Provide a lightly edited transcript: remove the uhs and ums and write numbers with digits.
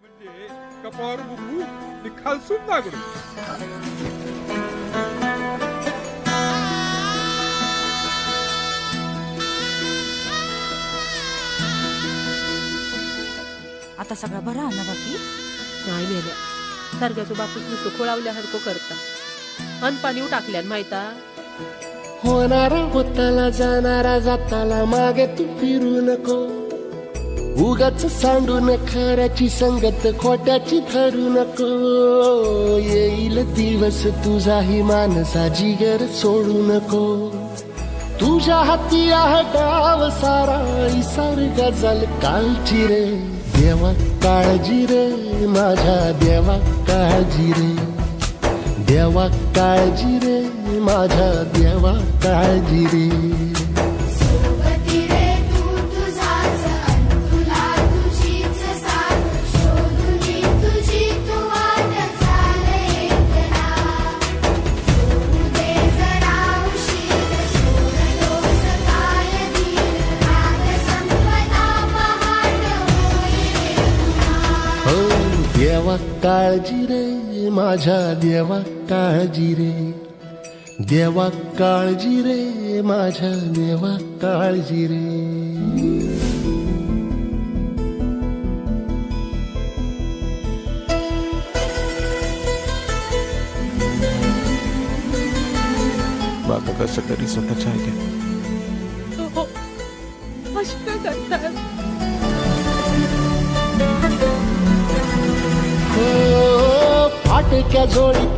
म्हणजे कपावर मुकू आणि खालसून नागडू. आता सगळा बरा ना बाकी नाही मेल्या सारख्याचो बापूस नुसतं खोळावल्यासारखं करता अन पाणी टाकल्यान माहिता होणारा होताला जाणारा जाताला मागे तू फिरू नको उगाच सांडून खऱ्याची संगत खोट्याची धरू नको येईल दिवस तुझाही मानसा जिगर सोडू नको तुझ्या हाती आहे डाव सारा इसार गजल कालची रे देवा काळजी रे माझ्या देवा काळजी रे देवा काळजी रे माझ्या देवा काळजी रे सोबती रे तू तुझाच तुला तुझीच साथ शोधून तुझी तू वाट चाल एकला सोडू दे जरा उशीर सोडलोस काय धीर राग संपदा पहाट होई रे पुन्हा हो देवा काळजी रे माझ्या देवा काळजी रे देवा काळजी रे माझ्या देवा काळजी रे बाबा कसं तरी स्वतःच्या ऐके हो अशी काय करतात हो फाटक्या जोडी